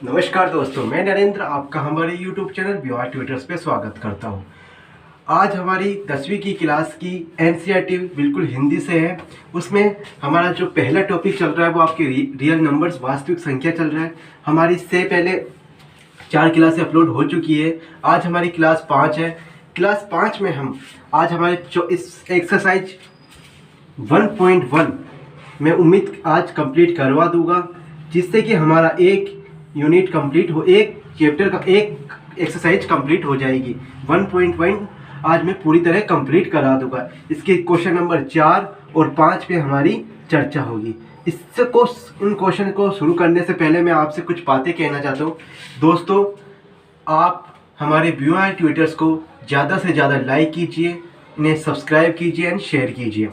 नमस्कार दोस्तों, मैं नरेंद्र आपका हमारे YouTube चैनल BYR ट्यूटर्स पे स्वागत करता हूँ। आज हमारी 10वीं की क्लास की NCERT बिल्कुल हिंदी से है। उसमें हमारा जो पहला टॉपिक चल रहा है वो आपके रियल नंबर्स, वास्तविक संख्या चल रहा है। हमारी इससे पहले 4 क्लासें अपलोड हो चुकी है। आज हमारी क्लास 5 है। क्लास 5 में हम आज हमारे इस एक्सरसाइज 1.1 मैं उम्मीद आज कंप्लीट करवा दूंगा, जिससे कि हमारा एक यूनिट कंप्लीट हो, एक चैप्टर का एक एक्सरसाइज कंप्लीट हो जाएगी। 1.1 आज मैं पूरी तरह कंप्लीट करा दूंगा। इसके क्वेश्चन नंबर 4 और 5 पे हमारी चर्चा होगी। इन क्वेश्चन को शुरू करने से पहले मैं आपसे कुछ बातें कहना चाहता हूँ। दोस्तों, आप हमारे BYR ट्यूटर्स को ज़्यादा से ज़्यादा लाइक कीजिए, इन्हें सब्सक्राइब कीजिए एंड शेयर कीजिए।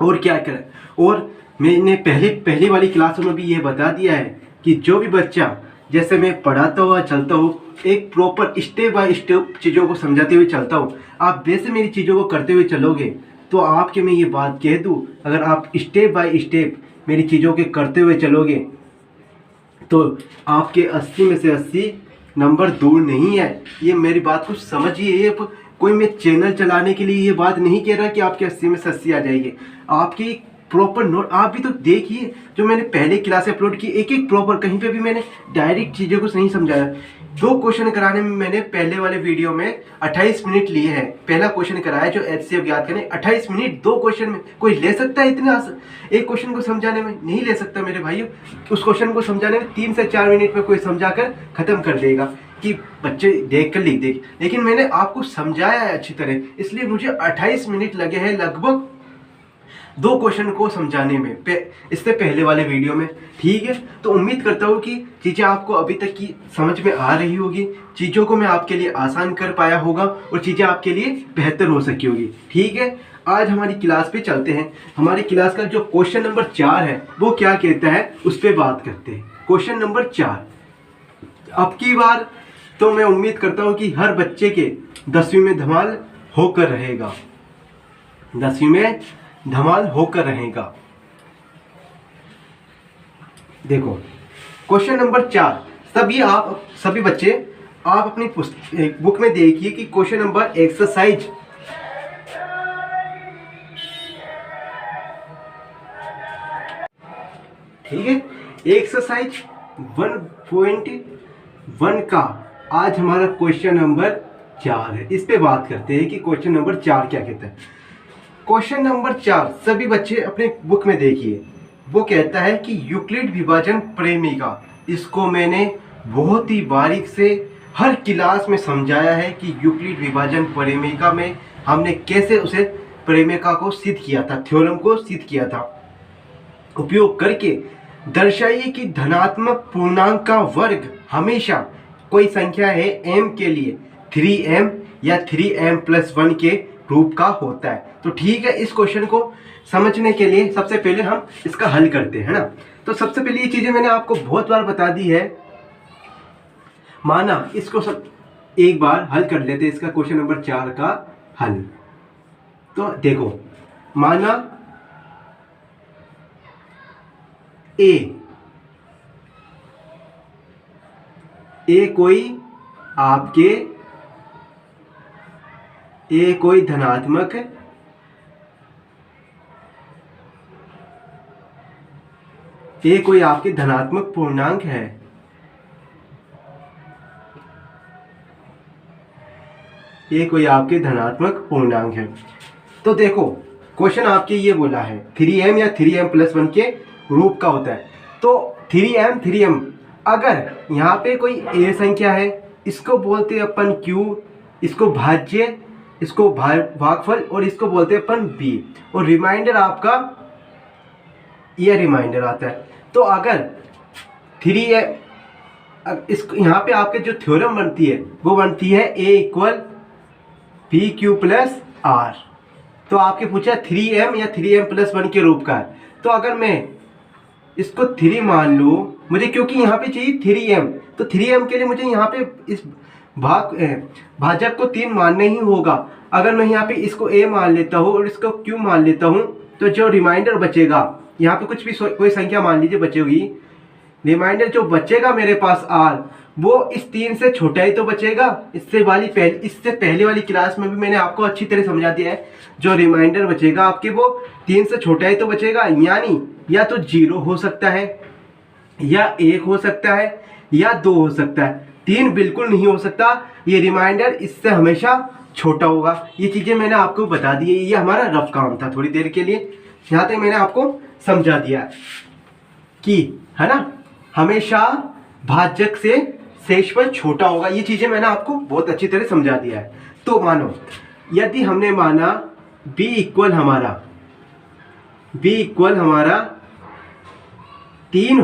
और क्या करें, और मैंने पहली वाली क्लासों में भी ये बता दिया है कि जो भी बच्चा जैसे मैं पढ़ाता हुआ चलता हूँ, एक प्रॉपर स्टेप बाय स्टेप चीज़ों को समझाते हुए चलता हूँ, आप वैसे मेरी चीज़ों को करते हुए चलोगे तो आपके मैं ये बात कह दूँ, अगर आप स्टेप बाय स्टेप मेरी चीज़ों के करते हुए चलोगे तो आपके 80 में से 80 नंबर दूर नहीं है। ये मेरी बात को समझिए। ये कोई मैं चैनल चलाने के लिए ये बात नहीं कह रहा कि आपके 80 में से 80 आ जाएंगे। आपकी प्रॉपर नोट आप भी तो देखिए, जो मैंने पहले क्लास अपलोड की, एक एक प्रॉपर, कहीं पे भी मैंने डायरेक्ट चीज़ों को नहीं समझाया। 2 क्वेश्चन कराने में मैंने पहले वाले वीडियो में 28 मिनट लिए हैं। पहला क्वेश्चन कराया जो HCF याद करने, 28 मिनट 2 क्वेश्चन में कोई ले सकता है? इतना एक क्वेश्चन को समझाने में नहीं ले सकता मेरे भाइयों। उस क्वेश्चन को समझाने में 3 से 4 मिनट में कोई समझा कर ख़त्म कर देगा कि बच्चे देख कर लिख देंगे। लेकिन मैंने आपको समझाया है अच्छी तरह, इसलिए मुझे 28 मिनट लगे हैं लगभग 2 क्वेश्चन को समझाने में, इससे पहले वाले वीडियो में। ठीक है, तो उम्मीद करता हूँ कि चीज़ें आपको अभी तक की समझ में आ रही होगी, चीज़ों को मैं आपके लिए आसान कर पाया होगा और चीज़ें आपके लिए बेहतर हो सकी होगी। ठीक है, आज हमारी क्लास पे चलते हैं। हमारी क्लास का जो क्वेश्चन नंबर 4 है वो क्या कहता है, उस पर बात करते हैं। क्वेश्चन नंबर 4, अब की बार तो मैं उम्मीद करता हूँ कि हर बच्चे के 10वीं में धमाल होकर रहेगा, 10वीं में धमाल होकर रहेगा। देखो क्वेश्चन नंबर 4, सभी बच्चे आप अपनी बुक में देखिए कि क्वेश्चन नंबर एक्सरसाइज ठीक है, एक्सरसाइज 1.1 का आज हमारा क्वेश्चन नंबर 4 है। इस पे बात करते हैं कि क्वेश्चन नंबर 4 क्या कहता है। क्वेश्चन नंबर 4 सभी बच्चे अपने बुक में देखिए। वो कहता है कि यूक्लिड विभाजन प्रेमिका, इसको मैंने बहुत ही बारीक से हर क्लास में समझाया है कि यूक्लिड विभाजन प्रेमिका में हमने कैसे उसे प्रेमिका को सिद्ध किया था, थ्योरम को सिद्ध किया था। उपयोग करके दर्शाइए कि धनात्मक पूर्णांक का वर्ग हमेशा कोई संख्या है m के लिए 3m या 3m+1 के रूप का होता है। तो ठीक है, इस क्वेश्चन को समझने के लिए सबसे पहले हम इसका हल करते हैं ना। तो सबसे पहले ये चीज़ें मैंने आपको बहुत बार बता दी है, माना इसको सब एक बार हल कर लेते हैं, इसका क्वेश्चन नंबर 4 का हल। तो देखो, माना ए कोई धनात्मक कोई आपके धनात्मक पूर्णांक है। कोई आपके धनात्मक पूर्णांक है। तो देखो क्वेश्चन आपके ये बोला है 3m या 3m+1 के रूप का होता है। तो 3m अगर यहाँ पे कोई a संख्या है, इसको बोलते हैं अपन q, इसको भाज्य, इसको भागफल, और इसको बोलते हैं अपन b, और रिमाइंडर आपका ये रिमाइंडर आता है। तो अगर 3m, इसको यहाँ पे आपके जो थ्योरम बनती है वो बनती है a = pq+r। तो आपके पूछा 3m या 3m+1 के रूप का है। तो अगर मैं इसको 3 मान लूँ, मुझे क्योंकि यहाँ पे चाहिए 3m, तो 3m के लिए मुझे यहाँ पे इस भाजक को 3 मानना ही होगा। अगर मैं यहाँ पे इसको a मान लेता हूँ और इसको q मान लेता हूँ, तो जो रिमाइंडर बचेगा, यहाँ पे कुछ भी कोई संख्या मान लीजिए बचेगी, रिमाइंडर जो बचेगा मेरे पास आर, वो इस 3 से छोटा ही तो बचेगा। इससे पहले वाली क्लास में भी मैंने आपको अच्छी तरह समझा दिया है, जो रिमाइंडर बचेगा आपके वो 3 से छोटा ही तो बचेगा। यानी या तो 0 हो सकता है, या 1 हो सकता है, या 2 हो सकता है, 3 बिल्कुल नहीं हो सकता। ये रिमाइंडर इससे हमेशा छोटा होगा। ये चीज़ें मैंने आपको बता दी है। ये हमारा रफ काम था थोड़ी देर के लिए, यहाँ तक मैंने आपको समझा दिया कि है ना, हमेशा भाजक से शेषफल छोटा होगा। ये चीज़ें मैंने आपको बहुत अच्छी तरह समझा दिया है। तो मानो यदि हमने माना b इक्वल हमारा 3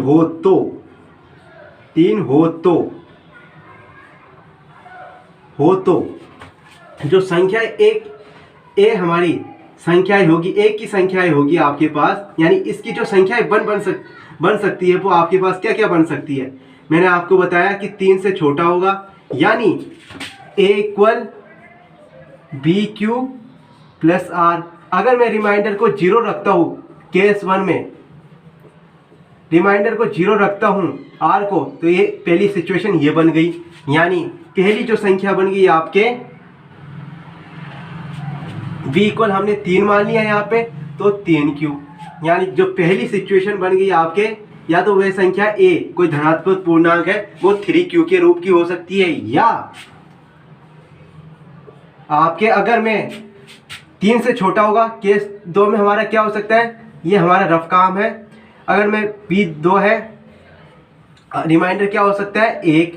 हो तो जो संख्या ए हमारी संख्याएं होगी, एक की संख्याएं होगी आपके पास, यानी इसकी जो संख्याएं बन सकती है वो आपके पास क्या क्या बन सकती है। मैंने आपको बताया कि 3 से छोटा होगा, यानी a equal B Q plus R. अगर मैं रिमाइंडर को 0 रखता हूँ, केस 1 में रिमाइंडर को 0 रखता हूँ आर को, तो ये पहली सिचुएशन ये बन गई। यानी पहली जो संख्या बन गई आपके v इक्वल हमने 3 मान लिया यहाँ पे, तो 3q। यानी जो पहली सिचुएशन बन गई आपके, या तो वह संख्या a कोई धनात्मक पूर्णांक है, वो 3q के रूप की हो सकती है, या आपके अगर मैं 3 से छोटा होगा, केस 2 में हमारा क्या हो सकता है, ये हमारा रफ काम है। अगर मैं b2 है, रिमाइंडर क्या हो सकता है 1,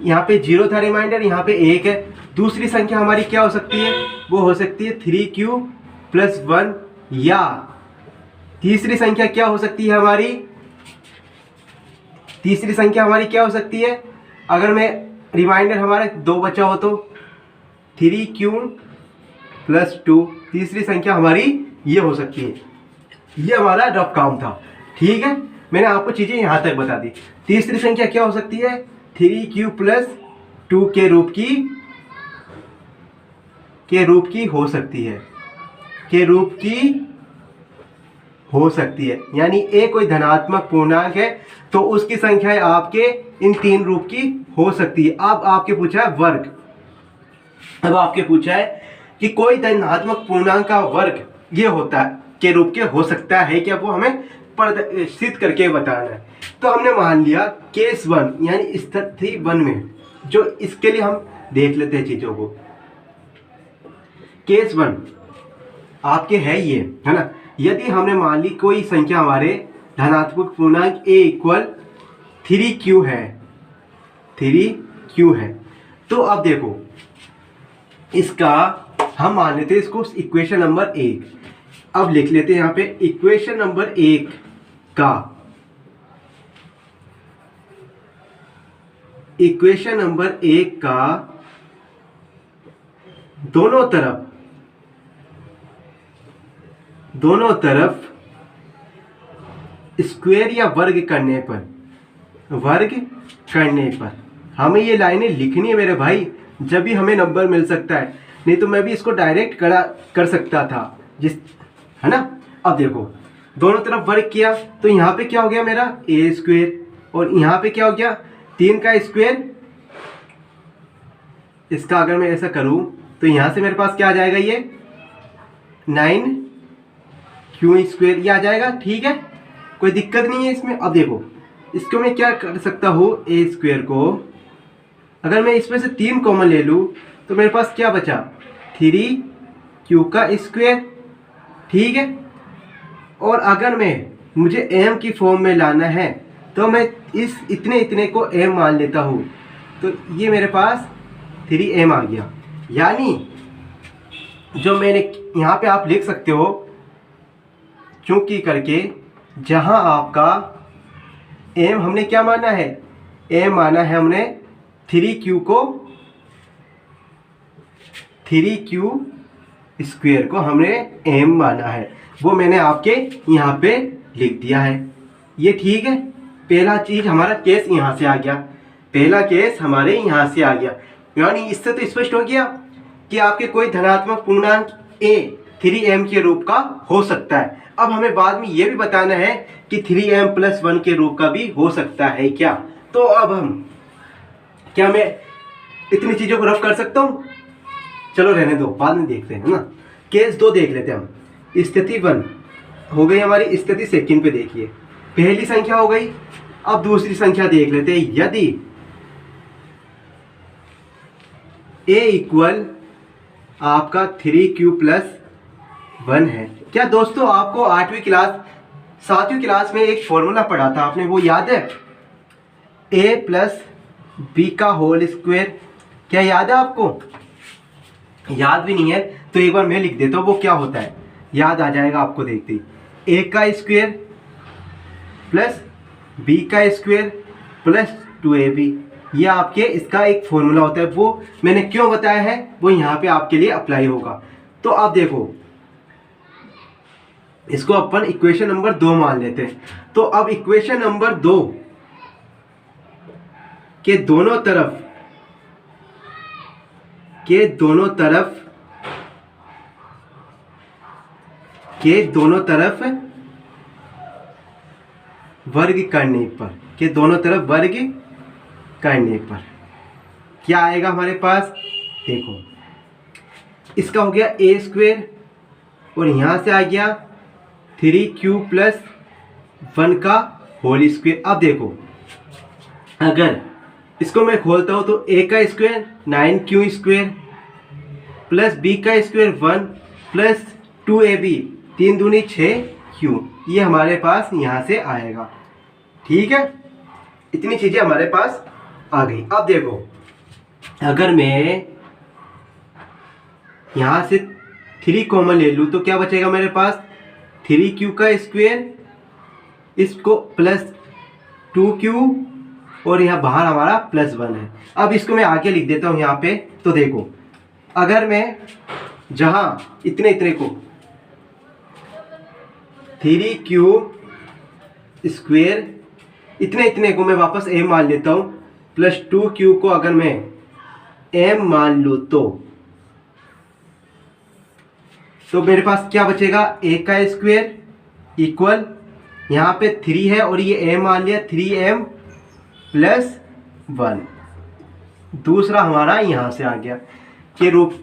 यहाँ पे 0 था रिमाइंडर, यहाँ पे 1 है। दूसरी संख्या हमारी क्या हो सकती है, वो हो सकती है 3q प्लस 1, या तीसरी संख्या क्या हो सकती है हमारी, क्या हो सकती है, अगर मैं रिमाइंडर हमारा 2 बचा हो तो 3q प्लस 2, तीसरी संख्या हमारी ये हो सकती है। ये हमारा रफ काम था, ठीक है। मैंने आपको चीज़ें यहाँ तक बता दी। तीसरी संख्या क्या हो सकती है, 3q प्लस 2 के रूप की हो सकती है, यानी a कोई धनात्मक पूर्णांक है तो उसकी संख्या आपके इन 3 रूप की हो सकती है। अब आपके पूछा है वर्ग, अब आपके पूछा है कि कोई धनात्मक पूर्णांक का वर्ग ये होता है के रूप के हो सकता है क्या, वो हमें प्रदर्शित करके बताना है। तो हमने मान लिया केस 1 यानी स्थिति 1 में, जो इसके लिए हम देख लेते हैं चीज़ों को। केस 1 आपके है ये, है ना। यदि हमने मान ली कोई संख्या हमारे धनात्मक पूर्णांक a इक्वल 3q है, तो अब देखो इसका हम मान लेते हैं इसको इक्वेशन नंबर 1। अब लिख लेते हैं यहाँ पे इक्वेशन नंबर 1 का दोनों तरफ स्क्वायर या वर्ग करने पर हमें ये लाइनें लिखनी है मेरे भाई, जब भी हमें नंबर मिल सकता है। नहीं तो मैं भी इसको डायरेक्ट कर सकता था, है ना। अब देखो दोनों तरफ वर्ग किया तो यहाँ पे क्या हो गया मेरा a स्क्वायर, और यहाँ पे क्या हो गया 3 का स्क्वायर। इसका अगर मैं ऐसा करूँ तो यहाँ से मेरे पास क्या आ जाएगा, ये 9q स्क्वायर ये आ जाएगा, ठीक है, कोई दिक्कत नहीं है इसमें। अब देखो इसको मैं क्या कर सकता हूँ, a स्क्वायर को अगर मैं इसमें से 3 कॉमन ले लूँ तो मेरे पास क्या बचा 3q का स्क्वायर, ठीक है। और अगर मुझे m की फॉर्म में लाना है तो मैं इस इतने को m मान लेता हूँ, तो ये मेरे पास 3m आ गया। यानी जो मैंने यहाँ पे आप लिख सकते हो चूंकि करके, जहाँ आपका m हमने क्या माना है, m माना है हमने 3q स्क्वायर को हमने m माना है, वो मैंने आपके यहाँ पे लिख दिया है। ये ठीक है, पहला चीज हमारा केस यहाँ से आ गया, पहला केस हमारे यहाँ से आ गया। यानी इससे तो स्पष्ट हो गया कि आपके कोई धनात्मक पूर्णांक a 3m के रूप का हो सकता है। अब हमें बाद में ये भी बताना है कि 3m+1 के रूप का भी हो सकता है क्या। तो अब क्या मैं इतनी चीज़ों को रफ कर सकता हूँ? चलो रहने दो, बाद में देखते हैं, है ना। केस 2 देख लेते हैं हम। स्थिति 1 हो गई हमारी, स्थिति सेकंड पे देखिए, पहली संख्या हो गई। अब दूसरी संख्या देख लेते हैं। यदि a इक्वल आपका 3q+1 है। क्या दोस्तों आपको 8वीं क्लास 7वीं क्लास में एक फॉर्मूला पढ़ा था आपने, वो याद है? a+b का होल स्क्वायर। क्या याद है आपको? याद भी नहीं है तो एक बार मैं लिख देता हूँ वो क्या होता है, याद आ जाएगा आपको देखते ही। a का स्क्वायर प्लस b का स्क्वायर प्लस 2ab, ये आपके इसका एक फॉर्मूला होता है। वो मैंने क्यों बताया है वो यहाँ पे आपके लिए अप्लाई होगा। तो आप देखो, इसको अपन इक्वेशन नंबर 2 मान लेते हैं। तो अब इक्वेशन नंबर 2 के दोनों तरफ वर्ग करने पर क्या आएगा हमारे पास? देखो, इसका हो गया a स्क्वायर और यहां से आ गया 3q+1 का होल स्क्वायर। अब देखो, अगर इसको मैं खोलता हूं तो a का square 9q square plus b का स्क्वायर 1 प्लस 2ab 3 दूनी 6q, ये हमारे पास यहाँ से आएगा। ठीक है, इतनी चीजें हमारे पास आ गई। अब देखो, अगर मैं यहाँ से 3 कॉमन ले लूँ तो क्या बचेगा मेरे पास? 3q का स्क्वायर, इसको प्लस 2q और यहाँ बाहर हमारा +1 है। अब इसको मैं आगे लिख देता हूँ यहाँ पे। तो देखो, अगर मैं जहाँ इतने को 3q स्क्वायर इतने को मैं वापस m मान लेता हूँ, प्लस 2q को अगर मैं m मान लूँ तो मेरे पास क्या बचेगा? a का स्क्वायर इक्वल, यहाँ पे 3 है और ये m मान लिया 3m+1। दूसरा हमारा यहाँ से आ गया के रूप,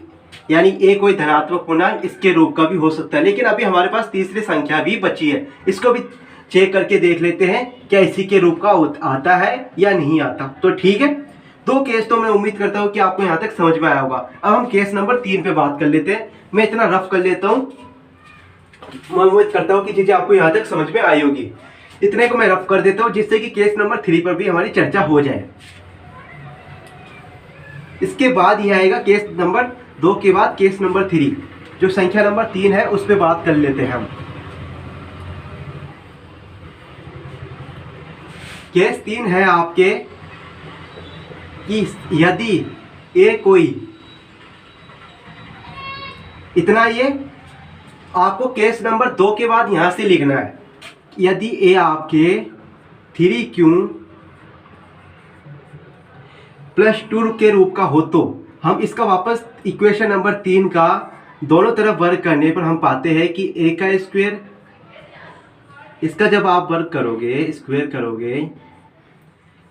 यानी a कोई धनात्मक पूर्णांक इसके रूप का भी हो सकता है। लेकिन अभी हमारे पास तीसरी संख्या भी बची है, इसको भी चेक करके देख लेते हैं क्या इसी के रूप का आता है या नहीं आता। तो ठीक है, 2 केस तो मैं उम्मीद करता हूँ कि आपको यहाँ तक समझ में आया होगा। अब हम केस नंबर 3 पे बात कर लेते हैं। मैं इतना रफ कर लेता हूँ, मैं उम्मीद करता हूँ कि चीजें आपको यहाँ तक समझ में आई होगी। इतने को मैं रफ कर देता हूँ जिससे कि केस नंबर 3 पर भी हमारी चर्चा हो जाए। इसके बाद यह आएगा केस नंबर 2 के बाद केस नंबर 3, जो संख्या नंबर 3 है उस पर बात कर लेते हैं हम। केस 3 है आपके कि यदि a कोई, इतना ये आपको केस नंबर 2 के बाद यहां से लिखना है। यदि a आपके 3q+2 के रूप का हो तो हम इसका वापस इक्वेशन नंबर 3 का दोनों तरफ वर्ग करने पर हम पाते हैं कि a का स्क्वायर, इसका जब आप वर्ग करोगे, स्क्वायर करोगे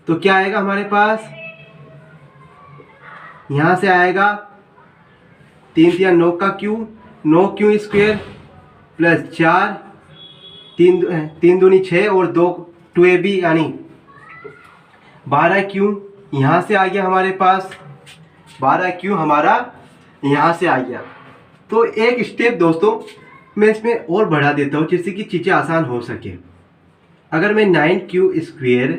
तो क्या आएगा हमारे पास? यहां से आएगा 3 या 9 का q, 9q स्क्वायर प्लस 4, 3 दूनी 6 और 2ab यानी 12q। यहाँ से आ गया हमारे पास 12q, हमारा यहाँ से आ गया। तो एक स्टेप दोस्तों मैं इसमें और बढ़ा देता हूँ जिससे कि चीज़ें आसान हो सके। अगर मैं 9q स्क्वायर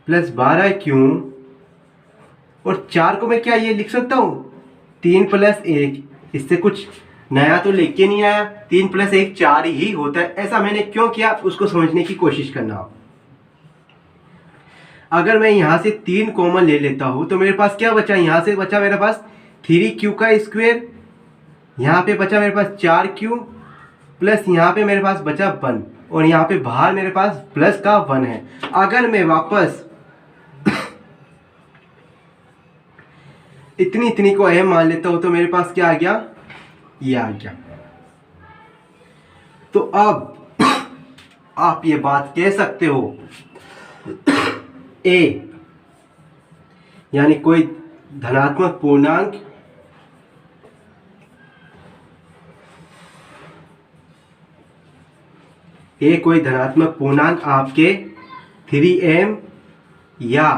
प्लस 12q और 4 को मैं क्या ये लिख सकता हूँ 3 + 1, इससे कुछ नया तो लेके नहीं आया, 3 + 1 4 ही होता है। ऐसा मैंने क्यों किया उसको समझने की कोशिश करना आप। अगर मैं यहाँ से 3 कॉमन ले लेता हूँ तो मेरे पास क्या बचा? यहाँ से बचा मेरे पास 3q का स्क्वायर, यहाँ पे बचा मेरे पास 4q प्लस यहाँ पे मेरे पास बचा 1 और यहाँ पे बाहर मेरे पास प्लस का 1 है। अगर मैं वापस इतनी को m मान लेता हूँ तो मेरे पास क्या आ गया ये आ गया। तो अब आप ये बात कह सकते हो ए यानी कोई धनात्मक पूर्णांक ए कोई धनात्मक पूर्णांक आपके 3m या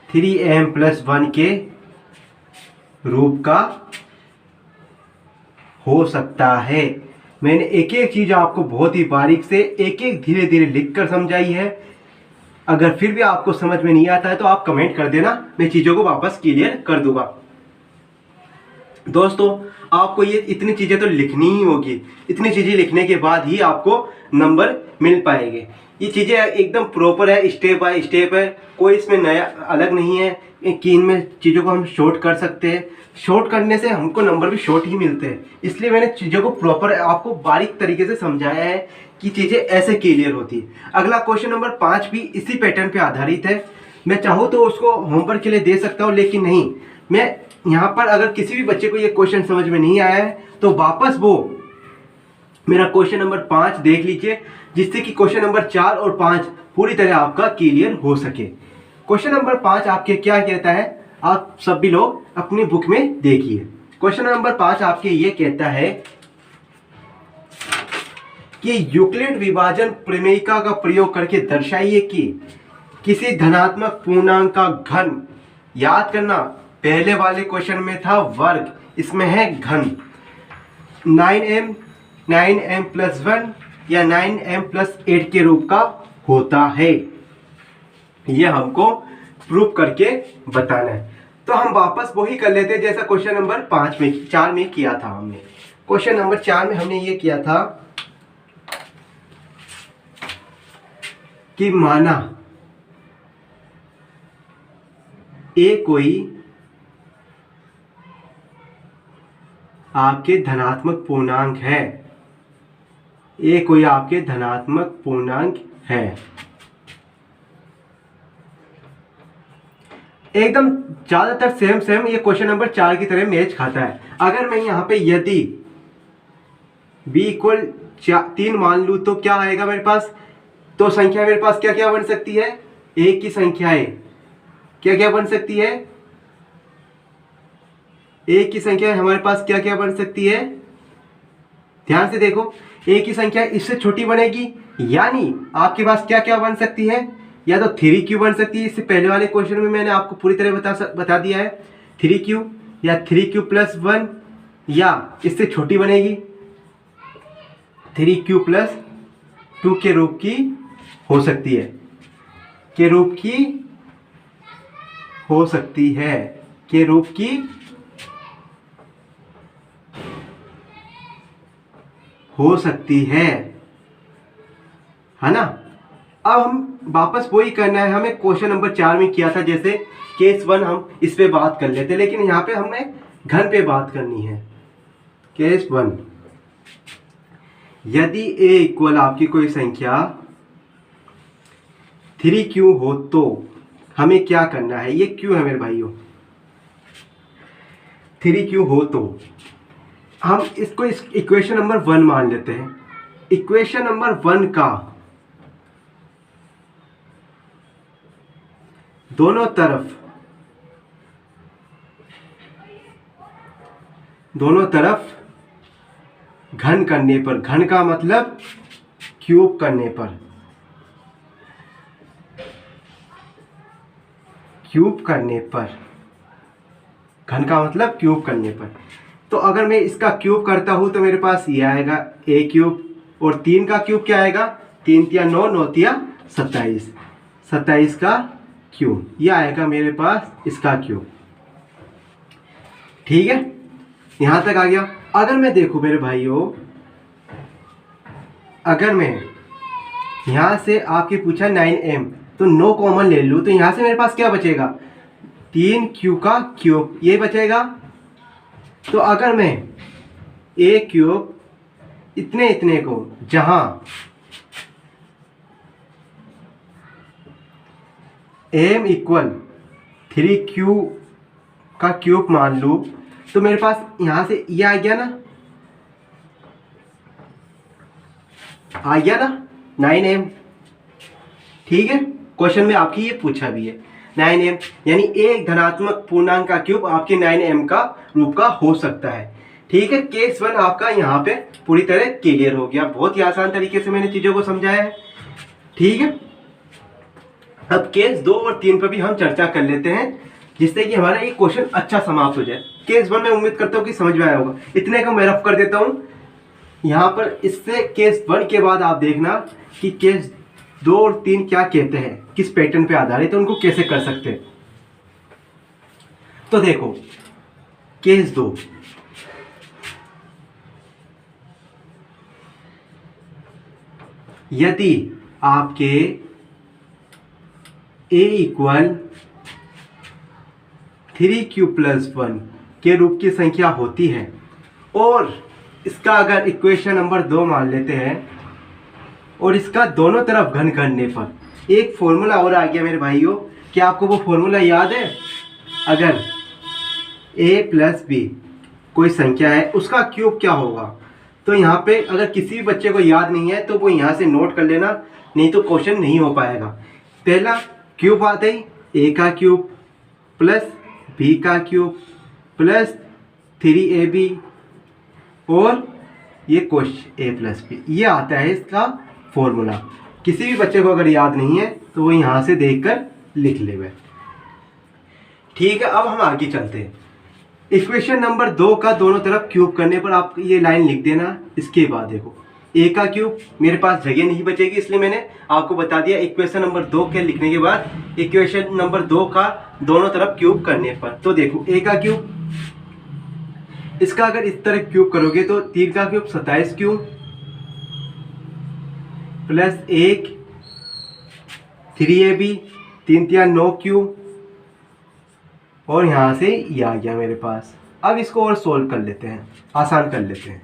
3m+1 के रूप का हो सकता है। मैंने एक एक चीज आपको बहुत ही बारीक से एक एक धीरे धीरे लिखकर समझाई है। अगर फिर भी आपको समझ में नहीं आता है तो आप कमेंट कर देना, मैं चीजों को वापस क्लियर कर दूंगा। दोस्तों आपको ये इतनी चीजें तो लिखनी ही होगी, इतनी चीजें लिखने के बाद ही आपको नंबर मिल पाएंगे। ये चीजें एकदम प्रॉपर है, स्टेप बाय स्टेप है, कोई इसमें नया अलग नहीं है कि इनमें चीज़ों को हम शॉर्ट कर सकते हैं। शॉर्ट करने से हमको नंबर भी शॉर्ट ही मिलते हैं, इसलिए मैंने चीज़ों को प्रॉपर आपको बारीक तरीके से समझाया है कि चीज़ें ऐसे क्लियर होती है। अगला क्वेश्चन नंबर 5 भी इसी पैटर्न पे आधारित है। मैं चाहूँ तो उसको होमवर्क के लिए दे सकता हूँ, लेकिन नहीं, मैं यहाँ पर अगर किसी भी बच्चे को ये क्वेश्चन समझ में नहीं आया है तो वापस वो मेरा क्वेश्चन नंबर 5 देख लीजिए, जिससे कि क्वेश्चन नंबर 4 और 5 पूरी तरह आपका क्लियर हो सके। क्वेश्चन नंबर 5 आपके क्या कहता है, आप सभी लोग अपनी बुक में देखिए। क्वेश्चन नंबर 5 आपके ये कहता है कि यूक्लिड विभाजन प्रमेयिका का प्रयोग करके दर्शाइए कि किसी धनात्मक पूर्णांक का घन, याद करना पहले वाले क्वेश्चन में था वर्ग, इसमें है घन, 9m+1 या 9m+8 के रूप का होता है। ये हमको प्रूफ करके बताना है। तो हम वापस वही कर लेते हैं जैसा क्वेश्चन नंबर 4 में किया था। हमने क्वेश्चन नंबर 4 में हमने ये किया था कि माना ए कोई आपके धनात्मक पूर्णांक है, ए कोई आपके धनात्मक पूर्णांक है, एकदम ज्यादातर सेम ये क्वेश्चन नंबर 4 की तरह मैच खाता है। अगर मैं यहाँ पे यदि b = 3 मान लूँ तो क्या आएगा मेरे पास, तो संख्या मेरे पास क्या क्या बन सकती है, एक की संख्याएं क्या क्या बन सकती है, एक की संख्या हमारे पास क्या क्या बन सकती है, ध्यान से देखो, एक की संख्या इससे छोटी बनेगी, यानी आपके पास क्या क्या बन सकती है, या तो 3q बन सकती है। इससे पहले वाले क्वेश्चन में मैंने आपको पूरी तरह बता दिया है, 3q या 3q+1, या इससे छोटी बनेगी 3q+2 के रूप की हो सकती है, के रूप की हो सकती है, के रूप की हो सकती है ना। अब हम वापस वही करना है, हमें क्वेश्चन नंबर 4 में किया था जैसे केस 1, हम इस पे बात कर लेते, लेकिन यहाँ पे हमें घन पे बात करनी है। केस 1, यदि a इक्वल आपकी कोई संख्या 3q हो तो हमें क्या करना है, ये q है मेरे भाइयों, 3q हो तो हम इसको इस इक्वेशन नंबर 1 मान लेते हैं। इक्वेशन नंबर 1 का दोनों तरफ घन करने पर, घन का मतलब क्यूब करने पर, क्यूब करने पर, घन का मतलब क्यूब करने पर, तो अगर मैं इसका क्यूब करता हूं तो मेरे पास ये आएगा a3, और 3 का क्यूब क्या आएगा, 3 × 9, 9 × 27, 27 का क्यूब, ये आएगा मेरे पास इसका क्यूब। ठीक है, यहां तक आ गया। अगर मैं देखूं मेरे भाइयों, अगर मैं यहां से आपके पूछा 9m, तो 9 कॉमन ले लूं तो यहां से मेरे पास क्या बचेगा, 3q का क्यूब, ये बचेगा। तो अगर मैं a³ इतने को जहां m = 3q का क्यूब मान लूँ, तो मेरे पास यहाँ से ये आ गया ना, 9m। ठीक है, क्वेश्चन में आपकी ये पूछा भी है 9m, यानी एक धनात्मक पूर्णांक का क्यूब आपके 9m का रूप का हो सकता है। ठीक है, केस 1 आपका यहाँ पे पूरी तरह क्लियर हो गया। बहुत ही आसान तरीके से मैंने चीज़ों को समझाया है। ठीक है, अब केस 2 और 3 पर भी हम चर्चा कर लेते हैं, जिससे कि हमारा एक क्वेश्चन अच्छा समाप्त हो जाए। केस 1 में उम्मीद करता हूँ कि समझ में आया होगा। इतने का मैं रफ कर देता हूँ यहाँ पर। इससे केस 1 के बाद आप देखना कि केस 2 और 3 क्या कहते हैं, किस पैटर्न पे आधारित है, उनको कैसे कर सकते हैं। तो देखो, केस 2, यदि आपके a इक्वल 3q+1 के रूप की संख्या होती है और इसका अगर इक्वेशन नंबर 2 मान लेते हैं और इसका दोनों तरफ घन करने पर एक फॉर्मूला और आ गया मेरे भाइयों। क्या आपको वो फॉर्मूला याद है? अगर a + b कोई संख्या है, उसका क्यूब क्या होगा? तो यहाँ पे अगर किसी भी बच्चे को याद नहीं है तो वो यहाँ से नोट कर लेना, नहीं तो क्वेश्चन नहीं हो पाएगा। पहला क्यूब आता है a का क्यूब प्लस b का क्यूब प्लस 3ab और ये क्वेश्चन a + b, ये आता है इसका फॉर्मूला। किसी भी बच्चे को अगर याद नहीं है तो वो यहाँ से देखकर लिख लेगा। ठीक है, अब हम आगे चलते हैं। इक्वेशन नंबर 2 का दोनों तरफ क्यूब करने पर आप ये लाइन लिख देना। इसके बाद देखो, a का क्यूब, मेरे पास जगह नहीं बचेगी इसलिए मैंने आपको बता दिया। इक्वेशन नंबर 2 के लिखने के बाद इक्वेशन नंबर 2 का दोनों तरफ क्यूब करने पर, तो देखो a का क्यूब, इसका अगर इस तरह क्यूब करोगे तो 3 का cube 27 cube plus 1 3ab 3 × 9 cube और यहाँ से ये आ गया मेरे पास। अब इसको और सोल्व कर लेते हैं, आसान कर लेते हैं।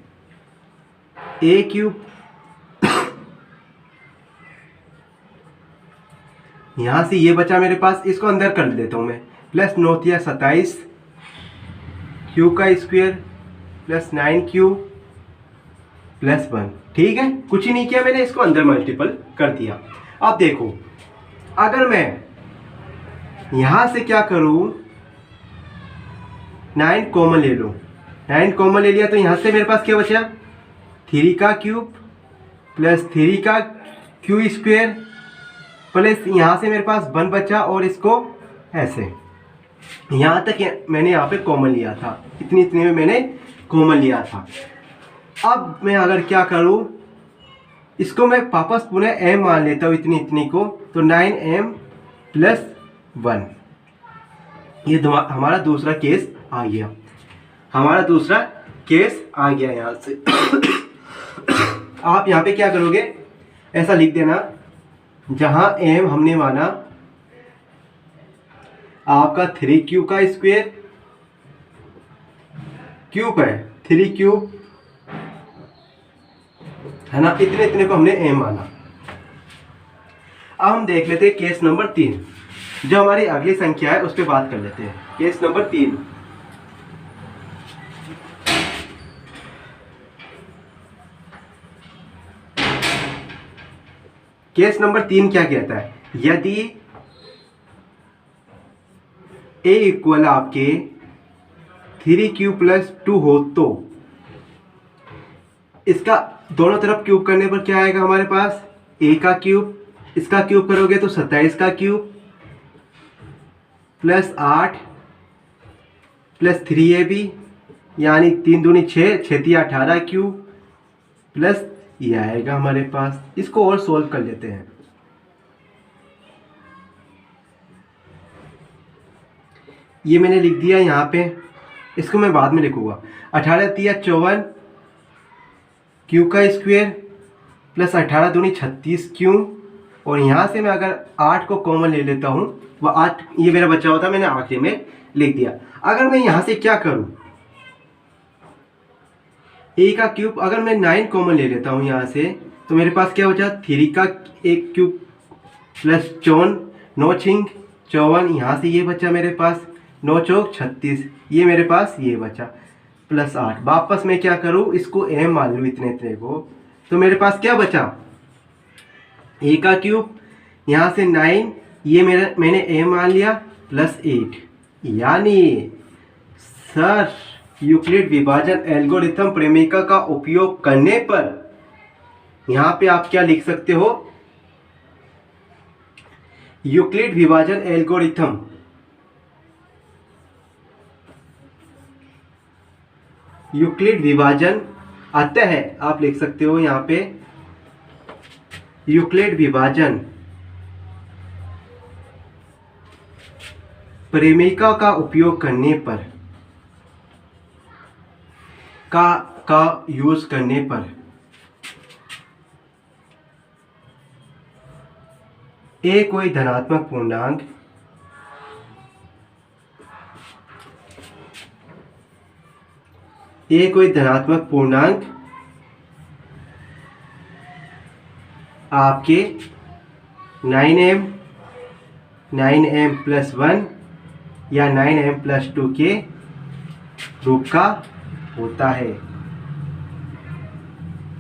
a क्यूब यहाँ से ये बचा मेरे पास, इसको अंदर कर देता हूँ मैं, प्लस 9 × 27 क्यू का स्क्वायर प्लस 9q प्लस 1। ठीक है, कुछ ही नहीं किया मैंने, इसको अंदर मल्टीपल कर दिया। अब देखो, अगर मैं यहाँ से क्या करूँ, 9 कॉमन ले लो, 9 कॉमन ले लिया तो यहाँ से मेरे पास क्या बचा, 3 का क्यूब प्लस 3 का क्यू स्क्वायर प्लस यहाँ से मेरे पास 1 बचा और इसको ऐसे, यहाँ तक मैंने यहाँ पे कॉमन लिया था, इतनी में मैंने कॉमन लिया था। अब मैं अगर क्या करूँ, इसको मैं वापस पुनः m मान लेता हूँ, इतनी को, तो 9m प्लस 1। ये हमारा दूसरा केस आ गया, हमारा दूसरा केस आ गया यहाँ से। आप यहाँ पे क्या करोगे, ऐसा लिख देना, जहाँ m हमने माना आपका 3q का स्क्वायर, क्यूब है 3 क्यूब है ना, इतने को हमने m माना। अब हम देख लेते हैं केस नंबर 3, जो हमारी अगली संख्या है उस पर बात कर लेते हैं। केस नंबर 3, केस नंबर 3 क्या कहता है, यदि a इक्वल आपके 3q + 2 हो तो इसका दोनों तरफ क्यूब करने पर क्या आएगा हमारे पास, a का क्यूब, इसका क्यूब करोगे तो 27 का क्यूब प्लस 8 प्लस 3ab यानी 3 दूनी 6, 6 × 18 क्यूब प्लस ये आएगा हमारे पास। इसको और सोल्व कर लेते हैं। ये मैंने लिख दिया यहाँ पे, इसको मैं बाद में लिखूंगा। 18 × 3 = 54 क्यू का स्क्वायर प्लस 18 दूनी 36 क्यू, और यहाँ से मैं अगर 8 को कॉमन ले लेता हूँ, वह 8 ये मेरा बचा हुआ था, मैंने आखिरी में लिख दिया। अगर मैं यहाँ से क्या करूँ, a का क्यूब, अगर मैं 9 कॉमन ले लेता हूँ यहाँ से, तो मेरे पास क्या बचा, 3 का एक क्यूब प्लस 54, 9 × 5 = 54, यहाँ से ये बचा मेरे पास 9 × 4 = 36, ये मेरे पास ये बचा +8। वापस मैं क्या करूँ, इसको m मान लूँ इतने इतने को, तो मेरे पास क्या बचा a का क्यूब, यहाँ से 9, ये मैंने m मान लिया +8। यानी सर यूक्लिड विभाजन एल्गोरिथम प्रेमिका का उपयोग करने पर यहाँ पे आप क्या लिख सकते हो, यूक्लिड विभाजन एल्गोरिथम यूक्लिड विभाजन अतः आप लिख सकते हो यहाँ पे यूक्लिड विभाजन प्रेमिका का उपयोग करने पर का यूज करने पर ए कोई धनात्मक पूर्णांक आपके 9m +1 या 9m +2 के रूप का होता है।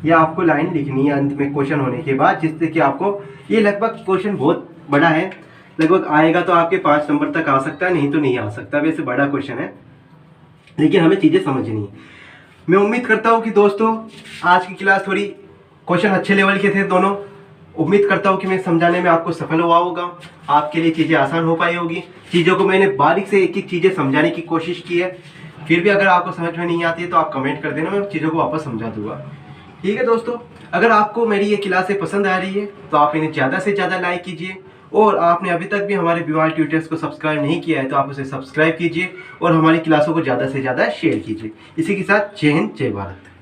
यह आपको लाइन लिखनी है अंत में क्वेश्चन होने के बाद, जिससे कि आपको ये लगभग क्वेश्चन बहुत बड़ा है, लगभग आएगा तो आपके 5 नंबर तक आ सकता है, नहीं तो नहीं आ सकता। वैसे बड़ा क्वेश्चन है लेकिन हमें चीज़ें समझनी है। मैं उम्मीद करता हूँ कि दोस्तों आज की क्लास थोड़ी क्वेश्चन अच्छे लेवल के थे दोनों। उम्मीद करता हूँ कि मैं समझाने में आपको सफल हुआ होगा, आपके लिए चीज़ें आसान हो पाई होगी। चीज़ों को मैंने बारीक से एक एक चीज़ें समझाने की कोशिश की है। फिर भी अगर आपको समझ में नहीं आती है तो आप कमेंट कर देना, मैं चीज़ों को वापस समझा दूंगा। ठीक है दोस्तों, अगर आपको मेरी ये क्लासें पसंद आ रही है तो आप इन्हें ज़्यादा से ज़्यादा लाइक कीजिए, और आपने अभी तक भी हमारे बीवाल ट्यूटर्स को सब्सक्राइब नहीं किया है तो आप उसे सब्सक्राइब कीजिए और हमारी क्लासों को ज़्यादा से ज़्यादा शेयर कीजिए। इसी के साथ जय हिंद, जय भारत।